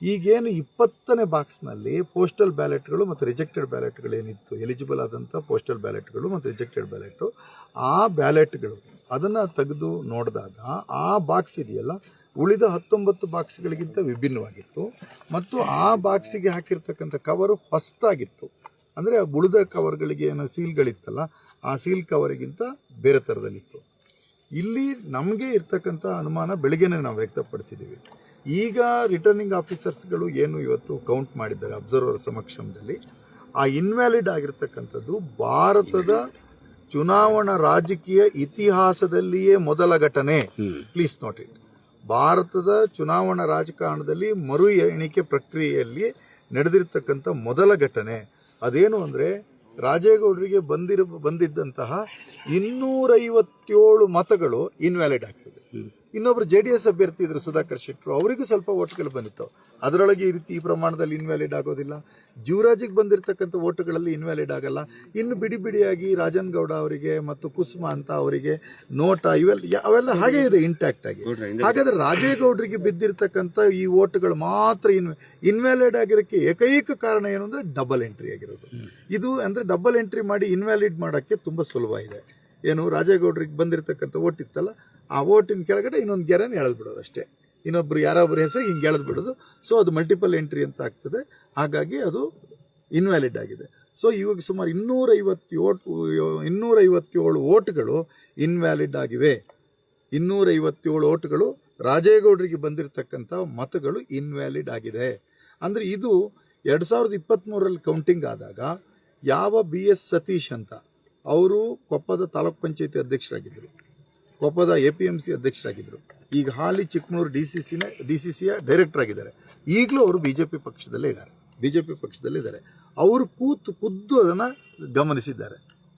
ಈಗೇನು 20ನೇ ಬಾಕ್ಸ್ನಲ್ಲಿ ಪೋಸ್ಟಲ್ ಬ್ಯಾಲೆಟ್ಗಳು ಮತ್ತು ರಿಜೆಕ್ಟೆಡ್ ಬ್ಯಾಲೆಟ್ಗಳು ಏನಿತ್ತು, ಎಲಿಜಿಬಲ್ ಆದಂಥ ಪೋಸ್ಟಲ್ ಬ್ಯಾಲೆಟ್ಗಳು ಮತ್ತು ರಿಜೆಕ್ಟೆಡ್ ಬ್ಯಾಲೆಟು, ಆ ಬ್ಯಾಲೆಟ್ಗಳು ಅದನ್ನು ತೆಗೆದು ನೋಡಿದಾಗ ಆ ಬಾಕ್ಸ್ ಇದೆಯಲ್ಲ, ಉಳಿದ 19 ಬಾಕ್ಸ್ಗಳಿಗಿಂತ ವಿಭಿನ್ನವಾಗಿತ್ತು. ಮತ್ತು ಆ ಬಾಕ್ಸಿಗೆ ಹಾಕಿರ್ತಕ್ಕಂಥ ಕವರು ಹೊಸದಾಗಿತ್ತು. ಅಂದರೆ ಉಳಿದ ಕವರ್ಗಳಿಗೆ ಏನೋ ಸೀಲ್ಗಳಿತ್ತಲ್ಲ, ಆ ಸೀಲ್ ಕವರಿಗಿಂತ ಬೇರೆ ಥರದಲ್ಲಿತ್ತು. ಇಲ್ಲಿ ನಮಗೆ ಇರ್ತಕ್ಕಂಥ ಅನುಮಾನ ಬೆಳಗ್ಗೆನೇ ನಾವು ವ್ಯಕ್ತಪಡಿಸಿದ್ದೀವಿ. ಈಗ ರಿಟರ್ನಿಂಗ್ ಆಫೀಸರ್ಸ್ಗಳು ಏನು ಇವತ್ತು ಕೌಂಟ್ ಮಾಡಿದ್ದಾರೆ ಅಬ್ಸರ್ವರ್ ಸಮಕ್ಷಮದಲ್ಲಿ, ಆ ಇನ್ವ್ಯಾಲಿಡ್ ಆಗಿರ್ತಕ್ಕಂಥದ್ದು ಭಾರತದ ಚುನಾವಣಾ ರಾಜಕೀಯ ಇತಿಹಾಸದಲ್ಲಿಯೇ ಮೊದಲ ಘಟನೆ. Please note it. ಭಾರತದ ಚುನಾವಣಾ ರಾಜಕಾರಣದಲ್ಲಿ ಮರು ಎಣಿಕೆ ಪ್ರಕ್ರಿಯೆಯಲ್ಲಿ ನಡೆದಿರ್ತಕ್ಕಂಥ ಮೊದಲ ಘಟನೆ. ಅದೇನು ಅಂದರೆ, ರಾಜೇಗೌಡರಿಗೆ ಬಂದಿದ್ದಂತಹ 257 ಮತಗಳು ಇನ್ವ್ಯಾಲಿಡ್ ಆಗ್ತದೆ. ಇನ್ನೊಬ್ರು JDS ಅಭ್ಯರ್ಥಿ ಇದ್ರು ಸುಧಾಕರ್ ಶೆಟ್ಟರು, ಅವರಿಗೂ ಸ್ವಲ್ಪ ಓಟ್ಗಳು ಬಂದಿತ್ತು. ಅದರೊಳಗೆ ಈ ಪ್ರಮಾಣದಲ್ಲಿ ಇನ್ವ್ಯಾಲಿಡ್ ಆಗೋದಿಲ್ಲ. ಜೀವರಾಜಿಗೆ ಬಂದಿರತಕ್ಕಂಥ ಓಟುಗಳಲ್ಲಿ ಇನ್ವ್ಯಾಲಿಡ್ ಆಗಲ್ಲ. ಇನ್ನು ಬಿಡಿ ಬಿಡಿಯಾಗಿ ರಾಜನ್ ಗೌಡ ಅವರಿಗೆ ಮತ್ತು ಕುಸುಮಾ ಅಂತ ಅವರಿಗೆ ನೋಟ ಅವೆಲ್ಲ ಹಾಗೆ ಇದೆ ಇಂಟ್ಯಾಕ್ಟ್ ಆಗಿ. ಹಾಗಾದ್ರೆ ರಾಜೇಗೌಡರಿಗೆ ಬಿದ್ದಿರ್ತಕ್ಕಂಥ ಈ ಓಟುಗಳು ಮಾತ್ರ ಇನ್ವ್ಯಾಲಿಡ್ ಆಗಿರೋಕ್ಕೆ ಏಕೈಕ ಕಾರಣ ಏನು ಅಂದರೆ ಡಬಲ್ ಎಂಟ್ರಿ ಆಗಿರೋದು. ಇದು ಅಂದರೆ ಡಬಲ್ ಎಂಟ್ರಿ ಮಾಡಿ ಇನ್ವ್ಯಾಲಿಡ್ ಮಾಡೋಕ್ಕೆ ತುಂಬ ಸುಲಭ ಇದೆ. ಏನು, ರಾಜೇಗೌಡರಿಗೆ ಬಂದಿರತಕ್ಕಂಥ ಓಟ್ ಇತ್ತಲ್ಲ, ಆ ಓಟಿನ ಕೆಳಗಡೆ ಇನ್ನೊಂದು ಗೆರೆನ ಎಳೆದ್ಬಿಡೋದು ಅಷ್ಟೇ. ಇನ್ನೊಬ್ರು ಯಾರೊಬ್ಬರ ಹೆಸರು ಹಿಂಗೆ ಎಳೆದ್ಬಿಡೋದು. ಸೊ ಅದು ಮಲ್ಟಿಪಲ್ ಎಂಟ್ರಿ ಅಂತ ಆಗ್ತದೆ. ಹಾಗಾಗಿ ಅದು ಇನ್ವ್ಯಾಲಿಡ್ ಆಗಿದೆ. ಸೊ ಇವಾಗ ಸುಮಾರು 257 ಓಟ್ಗಳು ಇನ್ವ್ಯಾಲಿಡ್ ಆಗಿವೆ. 257 ಓಟ್ಗಳು ರಾಜೇಗೌಡರಿಗೆ ಬಂದಿರತಕ್ಕಂಥ ಮತಗಳು ಇನ್ವ್ಯಾಲಿಡ್ ಆಗಿದೆ. ಅಂದರೆ ಇದು 2023ರಲ್ಲಿ ಕೌಂಟಿಂಗ್ ಆದಾಗ ಯಾವ BS ಸತೀಶ್ ಅಂತ ಅವರು ಕೊಪ್ಪದ ತಾಲೂಕ್ ಪಂಚಾಯತಿ ಅಧ್ಯಕ್ಷರಾಗಿದ್ದರು, ಕೊಪ್ಪದ APMC ಅಧ್ಯಕ್ಷರಾಗಿದ್ದರು, ಈಗ ಹಾಲಿ ಚಿಕ್ಕಮಗಳೂರು DCCಯ ಡೈರೆಕ್ಟರ್ ಆಗಿದ್ದಾರೆ. ಈಗಲೂ ಅವರು BJP ಪಕ್ಷದಲ್ಲೇ ಇದ್ದಾರೆ. ಅವರು ಖುದ್ದು ಅದನ್ನು ಗಮನಿಸಿದ್ದಾರೆ.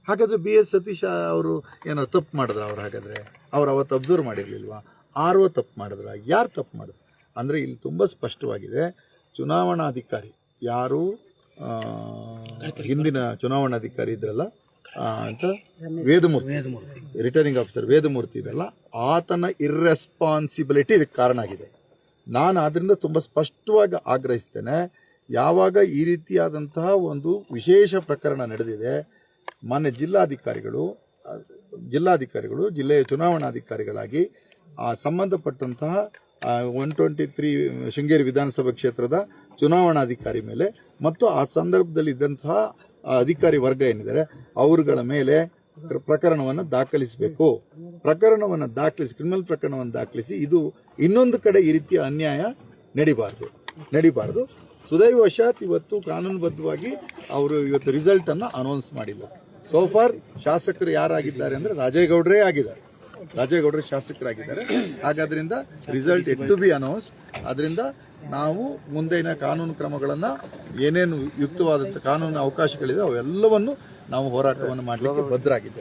ಹಾಗಾದರೆ BS ಸತೀಶ್ ಅವರು ಏನಾದ್ರು ತಪ್ಪು ಮಾಡಿದ್ರ? ಹಾಗಾದರೆ ಅವ್ರು ಅವತ್ತು ಅಬ್ಸರ್ವ್ ಮಾಡಿರಲಿಲ್ವಾ? RO ತಪ್ಪು ಮಾಡಿದ್ರ? ಯಾರು ತಪ್ಪು ಮಾಡಿದ್ರು ಅಂದರೆ ಇಲ್ಲಿ ತುಂಬ ಸ್ಪಷ್ಟವಾಗಿದೆ. ಚುನಾವಣಾಧಿಕಾರಿ ಯಾರು ಹಿಂದಿನ ಚುನಾವಣಾಧಿಕಾರಿ ಇದ್ರಲ್ಲ ಅಂತ ವೇದಮೂರ್ತಿ, ರಿಟರ್ನಿಂಗ್ ಆಫೀಸರ್ ವೇದಮೂರ್ತಿ ಇದೆಲ್ಲ, ಆತನ ಇರ್ರೆಸ್ಪಾನ್ಸಿಬಿಲಿಟಿ ಇದಕ್ಕೆ ಕಾರಣ ಆಗಿದೆ. ನಾನು ಅದರಿಂದ ತುಂಬ ಸ್ಪಷ್ಟವಾಗಿ ಆಗ್ರಹಿಸ್ತೇನೆ. ಯಾವಾಗ ಈ ರೀತಿಯಾದಂತಹ ಒಂದು ವಿಶೇಷ ಪ್ರಕರಣ ನಡೆದಿದೆ, ಮಾನ್ಯ ಜಿಲ್ಲಾಧಿಕಾರಿಗಳು ಜಿಲ್ಲೆಯ ಚುನಾವಣಾಧಿಕಾರಿಗಳಾಗಿ ಆ ಸಂಬಂಧಪಟ್ಟಂತಹ 123 ಶೃಂಗೇರಿ ವಿಧಾನಸಭಾ ಕ್ಷೇತ್ರದ ಚುನಾವಣಾಧಿಕಾರಿ ಮೇಲೆ ಮತ್ತು ಆ ಸಂದರ್ಭದಲ್ಲಿ ಇದ್ದಂತಹ ಅಧಿಕಾರಿ ವರ್ಗ ಏನಿದ್ದಾರೆ ಅವರುಗಳ ಮೇಲೆ ಪ್ರಕರಣವನ್ನು ದಾಖಲಿಸಬೇಕು. ಕ್ರಿಮಿನಲ್ ಪ್ರಕರಣವನ್ನು ದಾಖಲಿಸಿ, ಇದು ಇನ್ನೊಂದು ಕಡೆ ಈ ರೀತಿಯ ಅನ್ಯಾಯ ನಡಿಬಾರ್ದು. ಸುದೈವಶಾತ್ ಇವತ್ತು ಕಾನೂನುಬದ್ಧವಾಗಿ ಅವರು ಇವತ್ತು ರಿಸಲ್ಟನ್ನು ಅನೌನ್ಸ್ ಮಾಡಿಲ್ಲ. ಸೋಫಾರ್ ಶಾಸಕರು ಯಾರಾಗಿದ್ದಾರೆ ಅಂದರೆ ರಾಜೇಗೌಡರೇ ಆಗಿದ್ದಾರೆ. ರಾಜೇಗೌಡರೇ ಶಾಸಕರಾಗಿದ್ದಾರೆ. ಹಾಗಾದ್ರಿಂದ result yet to be announce. ಅದರಿಂದ ನಾವು ಮುಂದಿನ ಕಾನೂನು ಕ್ರಮಗಳನ್ನು ಏನೇನು ಯುಕ್ತವಾದಂಥ ಕಾನೂನು ಅವಕಾಶಗಳಿದೆ ಅವೆಲ್ಲವನ್ನು ನಾವು ಹೋರಾಟವನ್ನು ಮಾಡಲಿಕ್ಕೆ ಬದ್ಧರಾಗಿದ್ದೇವೆ.